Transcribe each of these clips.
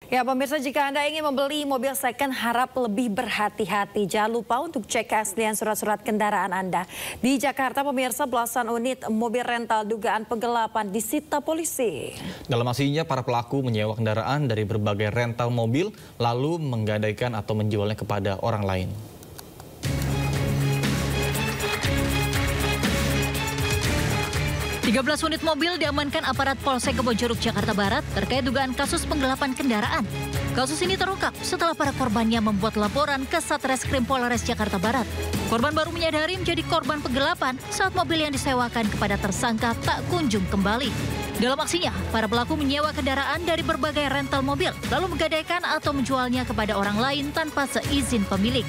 Ya pemirsa, jika Anda ingin membeli mobil second harap lebih berhati-hati. Jangan lupa untuk cek keaslian surat-surat kendaraan Anda. Di Jakarta pemirsa, belasan unit mobil rental dugaan penggelapan disita polisi. Dalam aksinya para pelaku menyewa kendaraan dari berbagai rental mobil lalu menggadaikan atau menjualnya kepada orang lain. Tiga belas unit mobil diamankan aparat Polsek Kebonjeruk, Jakarta Barat terkait dugaan kasus penggelapan kendaraan. Kasus ini terungkap setelah para korbannya membuat laporan ke Satreskrim Polres Jakarta Barat. Korban baru menyadari menjadi korban penggelapan saat mobil yang disewakan kepada tersangka tak kunjung kembali. Dalam aksinya, para pelaku menyewa kendaraan dari berbagai rental mobil, lalu menggadaikan atau menjualnya kepada orang lain tanpa seizin pemilik.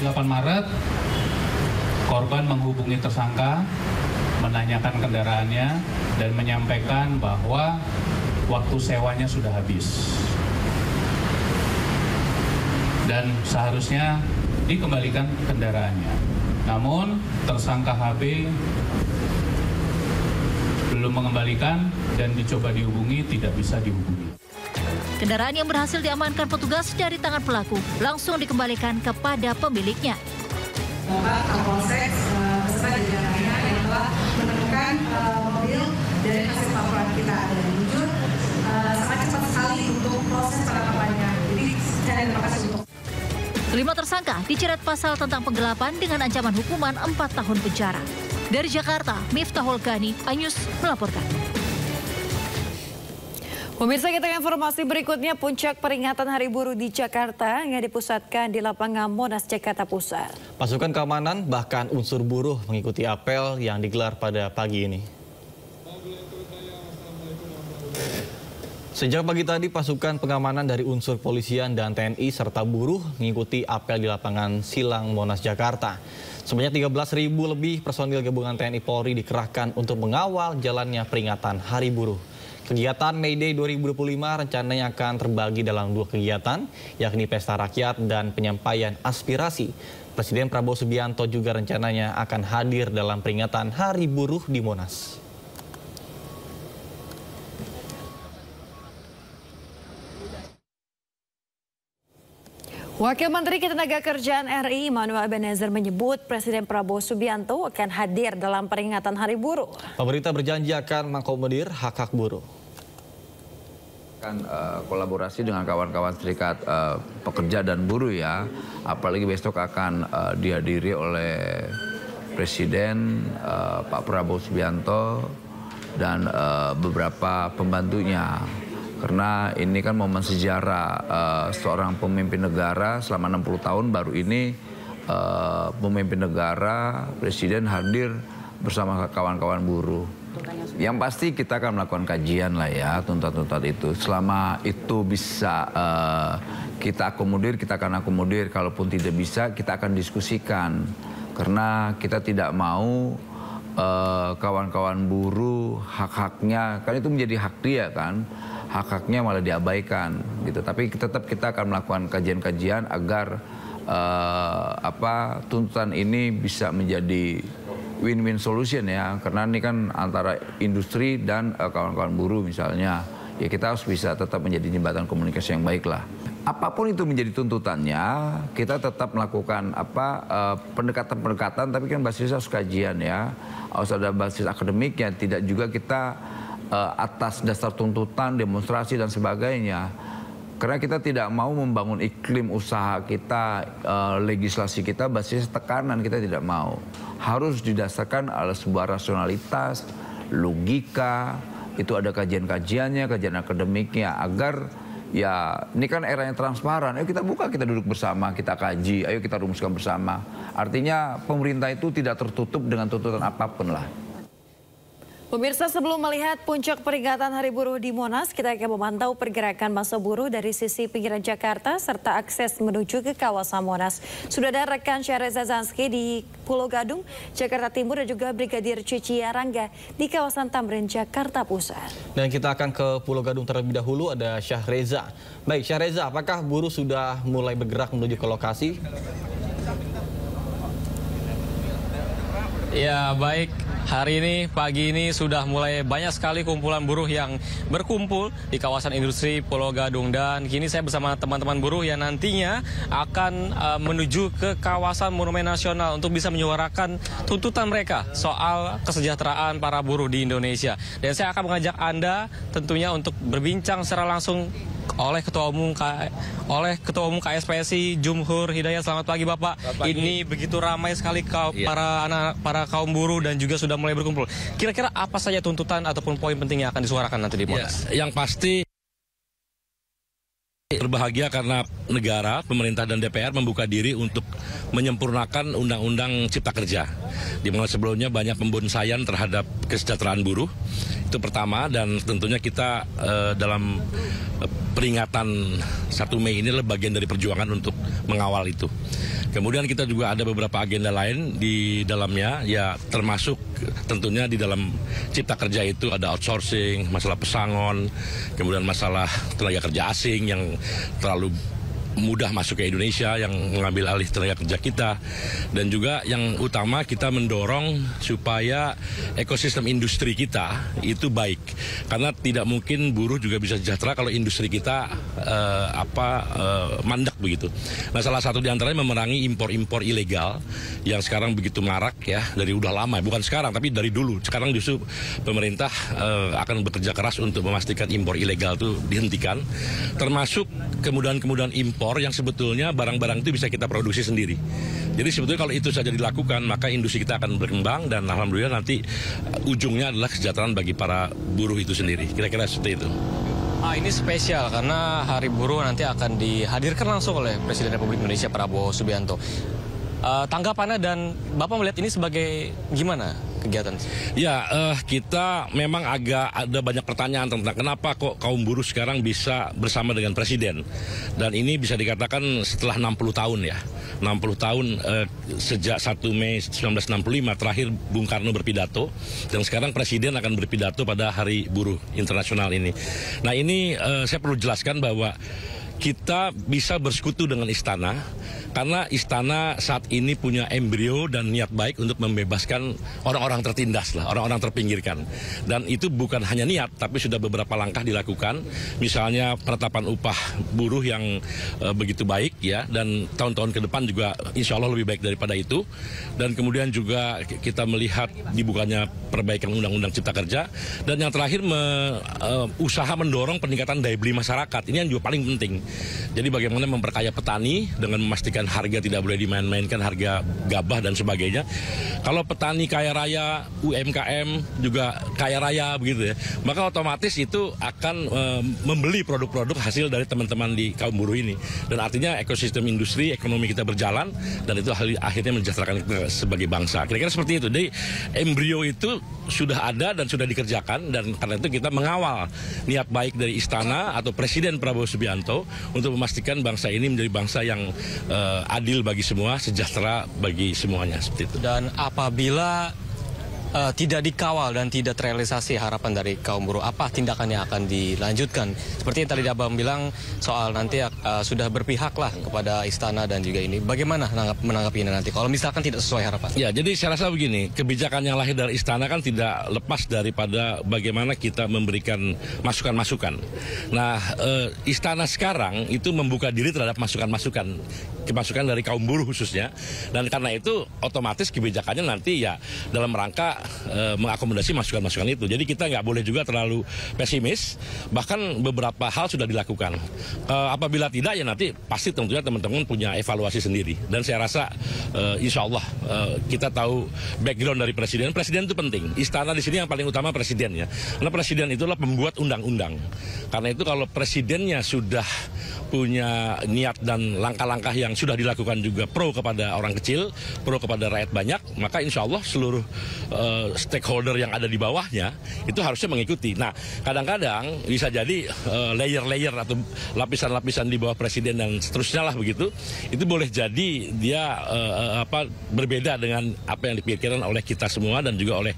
8 Maret, korban menghubungi tersangka, menanyakan kendaraannya dan menyampaikan bahwa waktu sewanya sudah habis dan seharusnya dikembalikan kendaraannya. Namun tersangka HB belum mengembalikan dan dicoba dihubungi, tidak bisa dihubungi. Kendaraan yang berhasil diamankan petugas dari tangan pelaku langsung dikembalikan kepada pemiliknya. Bapak Kapolsek beserta jajarannya yang telah menemukan mobil dari hasil laporan kita ada di Bujur sangat cepat sekali untuk proses penangkapannya. Jadi saya terima kasih untuk. Kelima tersangka dijerat pasal tentang penggelapan dengan ancaman hukuman 4 tahun penjara. Dari Jakarta, Miftahul Ghani, iNews melaporkan. Pemirsa, kita ke informasi berikutnya. Puncak peringatan Hari Buruh di Jakarta yang dipusatkan di lapangan Monas, Jakarta Pusat. Pasukan keamanan bahkan unsur buruh mengikuti apel yang digelar pada pagi ini. Sejak pagi tadi, pasukan pengamanan dari unsur polisian dan TNI serta buruh mengikuti apel di lapangan Silang Monas, Jakarta. Sebanyak 13.000 lebih personil gabungan TNI Polri dikerahkan untuk mengawal jalannya peringatan Hari Buruh. Kegiatan May Day 2025 rencananya akan terbagi dalam 2 kegiatan, yakni pesta rakyat dan penyampaian aspirasi. Presiden Prabowo Subianto juga rencananya akan hadir dalam peringatan Hari Buruh di Monas. Wakil Menteri Ketenagakerjaan RI Immanuel Ebenezer menyebut Presiden Prabowo Subianto akan hadir dalam peringatan Hari Buruh. Pemerintah berjanji akan mengakomodir hak-hak buruh. Kolaborasi dengan kawan-kawan serikat pekerja dan buruh ya, apalagi besok akan dihadiri oleh Presiden Pak Prabowo Subianto dan beberapa pembantunya. Karena ini kan momen sejarah seorang pemimpin negara selama 60 tahun baru ini pemimpin negara, Presiden hadir bersama kawan-kawan buruh. Yang pasti kita akan melakukan kajian lah ya, tuntutan-tuntutan itu. Selama itu bisa kita akomodir, kita akan akomodir. Kalaupun tidak bisa, kita akan diskusikan. Karena kita tidak mau kawan-kawan buruh hak-haknya, kan itu menjadi hak dia kan. Hak-haknya malah diabaikan gitu. Tapi tetap kita akan melakukan kajian-kajian agar tuntutan ini bisa menjadi win-win solution ya, karena ini kan antara industri dan kawan-kawan buruh misalnya, ya kita harus bisa tetap menjadi jembatan komunikasi yang baik lah. Apapun itu menjadi tuntutannya, kita tetap melakukan pendekatan-pendekatan, tapi kan basisnya harus kajian ya, harus ada basis akademiknya, tidak juga kita atas dasar tuntutan, demonstrasi dan sebagainya. Karena kita tidak mau membangun iklim usaha kita, legislasi kita basis tekanan, kita tidak mau. Harus didasarkan oleh sebuah rasionalitas, logika, itu ada kajian-kajiannya, kajian akademiknya, agar ya ini kan eranya transparan. Ayo kita buka, kita duduk bersama, kita kaji, ayo kita rumuskan bersama. Artinya pemerintah itu tidak tertutup dengan tuntutan apapun lah. Pemirsa, sebelum melihat puncak peringatan Hari Buruh di Monas, kita akan memantau pergerakan massa buruh dari sisi pinggiran Jakarta serta akses menuju ke kawasan Monas. Sudah ada rekan Syahreza Zanski di Pulau Gadung, Jakarta Timur, dan juga Brigadir Cici Rangga di kawasan Tamrin, Jakarta Pusat. Dan kita akan ke Pulau Gadung terlebih dahulu, ada Syahreza. Baik Syahreza, apakah buruh sudah mulai bergerak menuju ke lokasi? Ya baik Hari ini, pagi ini sudah mulai banyak sekali kumpulan buruh yang berkumpul di kawasan industri Pulau Gadung. Dan kini saya bersama teman-teman buruh yang nantinya akan menuju ke kawasan Monumen Nasional untuk bisa menyuarakan tuntutan mereka soal kesejahteraan para buruh di Indonesia. Dan saya akan mengajak Anda tentunya untuk berbincang secara langsung oleh Ketua Umum KSPSI Jumhur Hidayat. Selamat pagi Bapak. Ini begitu ramai sekali para kaum buruh dan juga sudah mulai berkumpul. Kira-kira apa saja tuntutan ataupun poin penting yang akan disuarakan nanti di Monas? Yang pasti berbahagia karena negara, pemerintah dan DPR membuka diri untuk menyempurnakan Undang-Undang Cipta Kerja. Di mana sebelumnya banyak pembonsaian terhadap kesejahteraan buruh. Itu pertama, dan tentunya kita dalam peringatan 1 Mei ini adalah bagian dari perjuangan untuk mengawal itu. Kemudian kita juga ada beberapa agenda lain di dalamnya, ya termasuk tentunya di dalam Cipta Kerja itu ada outsourcing, masalah pesangon, kemudian masalah tenaga kerja asing yang terlalu mudah masuk ke Indonesia, yang mengambil alih tenaga kerja kita. Dan juga yang utama kita mendorong supaya ekosistem industri kita itu baik, karena tidak mungkin buruh juga bisa sejahtera kalau industri kita mandek begitu. Nah, salah satu diantaranya memerangi impor-impor ilegal yang sekarang begitu marak ya, dari udah lama, bukan sekarang tapi dari dulu. Sekarang justru pemerintah akan bekerja keras untuk memastikan impor ilegal itu dihentikan, termasuk kemudahan-kemudahan impor yang sebetulnya barang-barang itu bisa kita produksi sendiri. Jadi sebetulnya kalau itu saja dilakukan, maka industri kita akan berkembang dan alhamdulillah nanti ujungnya adalah kesejahteraan bagi para buruh itu sendiri. Kira-kira seperti itu. Ini spesial karena Hari Buruh nanti akan dihadirkan langsung oleh Presiden Republik Indonesia Prabowo Subianto. Tanggapannya dan Bapak melihat ini sebagai gimana kegiatan? Ya, kita memang agak ada banyak pertanyaan tentang kenapa kok kaum buruh sekarang bisa bersama dengan Presiden. Dan ini bisa dikatakan setelah 60 tahun ya. 60 tahun sejak 1 Mei 1965 terakhir Bung Karno berpidato, dan sekarang Presiden akan berpidato pada Hari Buruh Internasional ini. Nah, ini saya perlu jelaskan bahwa kita bisa bersekutu dengan istana karena istana saat ini punya embrio dan niat baik untuk membebaskan orang-orang tertindas lah, orang-orang terpinggirkan. Dan itu bukan hanya niat, tapi sudah beberapa langkah dilakukan. Misalnya penetapan upah buruh yang begitu baik ya, dan tahun-tahun ke depan juga insya Allah lebih baik daripada itu. Dan kemudian juga kita melihat dibukanya perbaikan Undang-Undang Cipta Kerja. Dan yang terakhir usaha mendorong peningkatan daya beli masyarakat. Ini yang juga paling penting. Jadi bagaimana memperkaya petani dengan memastikan harga tidak boleh dimain-mainkan, harga gabah dan sebagainya. Kalau petani kaya raya, UMKM juga kaya raya begitu ya, maka otomatis itu akan membeli produk-produk hasil dari teman-teman di kaum buruh ini. Dan artinya ekosistem industri, ekonomi kita berjalan, dan itu akhirnya mensejahterakan kita sebagai bangsa. Kira-kira seperti itu. Jadi embrio itu sudah ada dan sudah dikerjakan, dan karena itu kita mengawal niat baik dari istana atau Presiden Prabowo Subianto untuk memastikan bangsa ini menjadi bangsa yang adil bagi semua, sejahtera bagi semuanya, seperti itu. Dan apabila tidak dikawal dan tidak terrealisasi harapan dari kaum buruh, apa tindakan yang akan dilanjutkan? Seperti yang tadi Abang bilang soal nanti sudah berpihak lah kepada istana dan juga ini. Bagaimana menanggapi ini nanti kalau misalkan tidak sesuai harapan? Ya, jadi saya rasa begini, kebijakan yang lahir dari istana kan tidak lepas daripada bagaimana kita memberikan masukan-masukan. Nah, istana sekarang itu membuka diri terhadap masukan-masukan dari kaum buruh khususnya, dan karena itu otomatis kebijakannya nanti ya dalam rangka mengakomodasi masukan-masukan itu. Jadi kita nggak boleh juga terlalu pesimis, bahkan beberapa hal sudah dilakukan. Apabila tidak ya nanti pasti tentunya teman-teman punya evaluasi sendiri. Dan saya rasa insya Allah kita tahu background dari Presiden. Presiden itu penting. Istana di sini yang paling utama Presiden ya. Karena Presiden itulah pembuat undang-undang. Karena itu kalau Presidennya sudah punya niat dan langkah-langkah yang sudah dilakukan juga pro kepada orang kecil, pro kepada rakyat banyak, maka insya Allah seluruh stakeholder yang ada di bawahnya itu harusnya mengikuti. Nah, kadang-kadang bisa jadi layer-layer atau lapisan-lapisan di bawah Presiden dan seterusnya lah begitu, itu boleh jadi dia berbeda dengan apa yang dipikirkan oleh kita semua dan juga oleh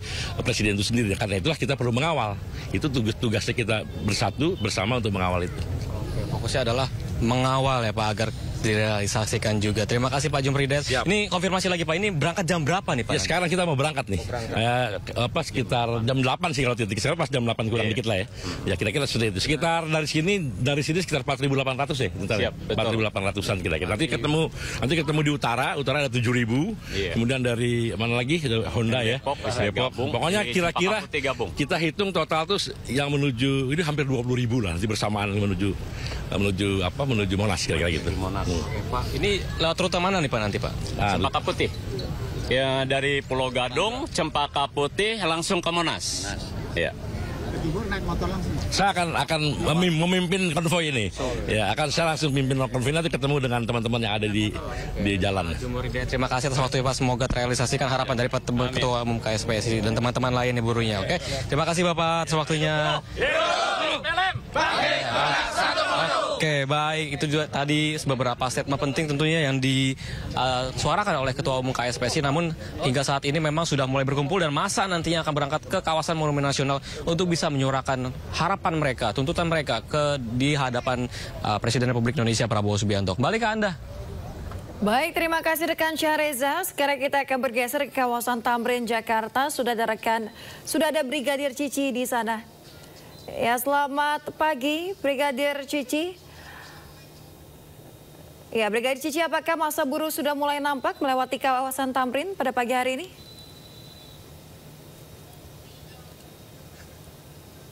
Presiden itu sendiri. Karena itulah kita perlu mengawal. Itu tugasnya kita bersatu bersama untuk mengawal itu. Oke, fokusnya adalah mengawal ya Pak, agar direalisasikan juga. Terima kasih Pak Jumridet. Ini konfirmasi lagi Pak, ini berangkat jam berapa nih Pak? Ya sekarang kita mau berangkat nih. Sekitar jam 8 sih kalau titik. Sekarang pas jam 8 kurang dikit lah ya. Ya kira-kira sudah itu. Sekitar dari sini sekitar 4.800 ya. Siap, 4.800-an kira-kira. Nanti ketemu di utara ada 7.000. Kemudian dari mana lagi? Honda ya. Depok. Pokoknya kira-kira kita hitung total tuh yang menuju ini hampir 20.000 lah nanti bersamaan menuju Monas kira-kira gitu. Monas. Pak, ini lewat rute mana nih Pak nanti Pak? Cempaka Putih. Ya dari Pulau Gadung, Cempaka Putih langsung ke Monas. Ya. Naik motor langsung. Saya akan memimpin konvoi ini. Ya, saya langsung memimpin konvoi nanti ketemu dengan teman-teman yang ada di jalan. Terima kasih atas waktunya Pak. Semoga terrealisasikan harapan dari Ketua Umum KSPSI dan teman-teman lain di buruhnya. Oke. Terima kasih Bapak atas waktunya. Oke, baik. Itu juga tadi beberapa statement penting tentunya yang disuarakan oleh Ketua Umum KSPSI. Namun hingga saat ini memang sudah mulai berkumpul dan masa nantinya akan berangkat ke kawasan Monumen Nasional untuk bisa menyuarakan harapan mereka, tuntutan mereka di hadapan Presiden Republik Indonesia Prabowo Subianto. Kembali ke Anda. Baik, terima kasih rekan Syahreza. Sekarang kita akan bergeser ke kawasan Tamrin, Jakarta. Sudah ada Brigadir Cici di sana. Ya, selamat pagi Brigadir Cici. Ya, Brigadir Cici, apakah masa buruh sudah mulai nampak melewati kawasan Tamrin pada pagi hari ini?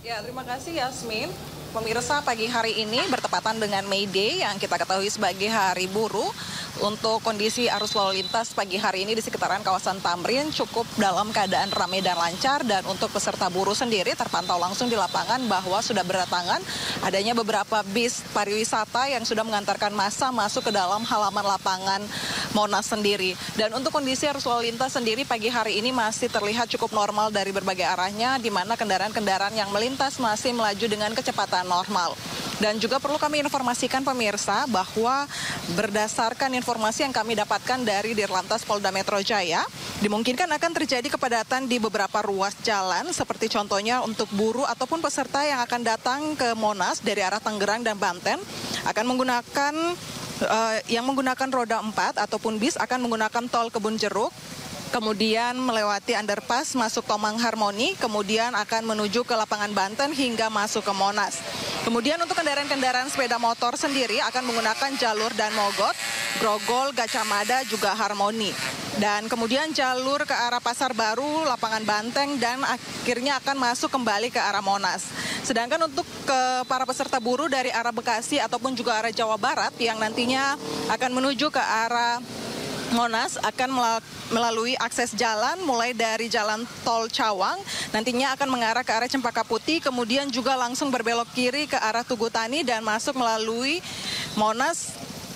Ya, terima kasih Yasmin. Pemirsa, pagi hari ini bertepatan dengan May Day yang kita ketahui sebagai Hari Buruh. Untuk kondisi arus lalu lintas pagi hari ini di sekitaran kawasan Tamrin cukup dalam keadaan ramai dan lancar, dan untuk peserta buruh sendiri terpantau langsung di lapangan bahwa sudah berdatangan adanya beberapa bis pariwisata yang sudah mengantarkan massa masuk ke dalam halaman lapangan Monas sendiri. Dan untuk kondisi arus lalu lintas sendiri pagi hari ini masih terlihat cukup normal dari berbagai arahnya, di mana kendaraan-kendaraan yang melintas masih melaju dengan kecepatan normal. Dan juga perlu kami informasikan pemirsa bahwa berdasarkan informasi yang kami dapatkan dari Dirlantas Polda Metro Jaya, dimungkinkan akan terjadi kepadatan di beberapa ruas jalan, seperti contohnya untuk buruh ataupun peserta yang akan datang ke Monas dari arah Tangerang dan Banten akan menggunakan roda 4 ataupun bis akan menggunakan tol Kebun Jeruk, kemudian melewati underpass masuk Tomang Harmoni, kemudian akan menuju ke lapangan Banten hingga masuk ke Monas. Kemudian untuk kendaraan-kendaraan sepeda motor sendiri akan menggunakan jalur Dan Mogot, Grogol, Gajah juga Harmoni. Dan kemudian jalur ke arah Pasar Baru, lapangan Banteng, dan akhirnya akan masuk kembali ke arah Monas. Sedangkan untuk para peserta buruh dari arah Bekasi ataupun juga arah Jawa Barat yang nantinya akan menuju ke arah Monas akan melalui akses jalan mulai dari Jalan Tol Cawang, nantinya akan mengarah ke arah Cempaka Putih, kemudian juga langsung berbelok kiri ke arah Tugu Tani dan masuk melalui Monas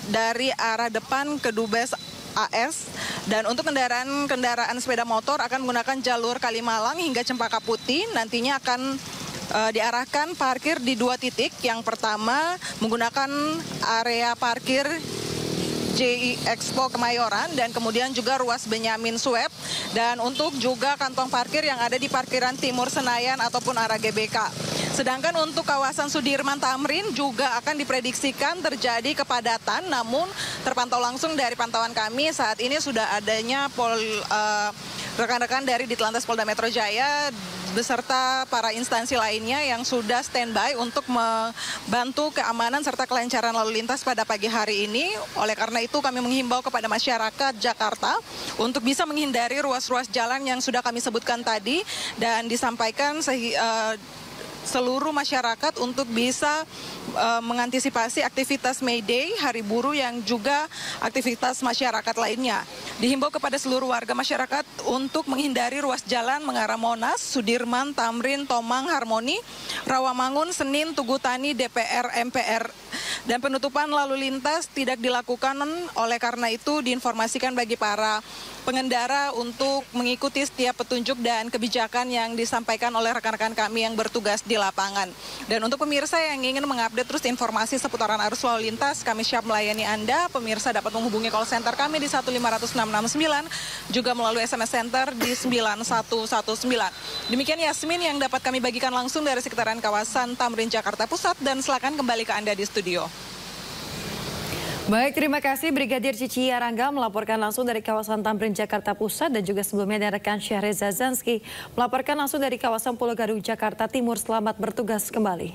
dari arah depan ke Dubes AS. Dan untuk kendaraan sepeda motor akan menggunakan jalur Kalimalang hingga Cempaka Putih, nantinya akan diarahkan parkir di 2 titik. Yang pertama menggunakan area parkir JI Expo Kemayoran dan kemudian juga ruas Benyamin Sueb, dan untuk juga kantong parkir yang ada di parkiran Timur Senayan ataupun arah GBK. Sedangkan untuk kawasan Sudirman Tamrin juga akan diprediksikan terjadi kepadatan, namun terpantau langsung dari pantauan kami saat ini sudah adanya rekan-rekan dari Ditlantas Polda Metro Jaya beserta para instansi lainnya yang sudah standby untuk membantu keamanan serta kelancaran lalu lintas pada pagi hari ini. Oleh karena itu kami menghimbau kepada masyarakat Jakarta untuk bisa menghindari ruas-ruas jalan yang sudah kami sebutkan tadi, dan disampaikan seluruh masyarakat untuk bisa mengantisipasi aktivitas May Day, Hari Buruh, yang juga aktivitas masyarakat lainnya. Dihimbau kepada seluruh warga masyarakat untuk menghindari ruas jalan mengarah Monas, Sudirman, Tamrin, Tomang, Harmoni, Rawamangun, Senin, Tugu Tani, DPR, MPR. Dan penutupan lalu lintas tidak dilakukan, oleh karena itu diinformasikan bagi para pengendara untuk mengikuti setiap petunjuk dan kebijakan yang disampaikan oleh rekan-rekan kami yang bertugas di lapangan. Dan untuk pemirsa yang ingin mengupdate terus informasi seputaran arus lalu lintas, kami siap melayani Anda. Pemirsa dapat menghubungi call center kami di 1500669, juga melalui SMS Center di 9119. Demikian Yasmin yang dapat kami bagikan langsung dari sekitaran kawasan Tamrin, Jakarta Pusat, dan silakan kembali ke Anda di studio. Baik, terima kasih Brigadir Cici Arangga melaporkan langsung dari kawasan Tamrin, Jakarta Pusat, dan juga sebelumnya ada rekan Syahriza Zanski melaporkan langsung dari kawasan Pulau Gadung, Jakarta Timur. Selamat bertugas kembali.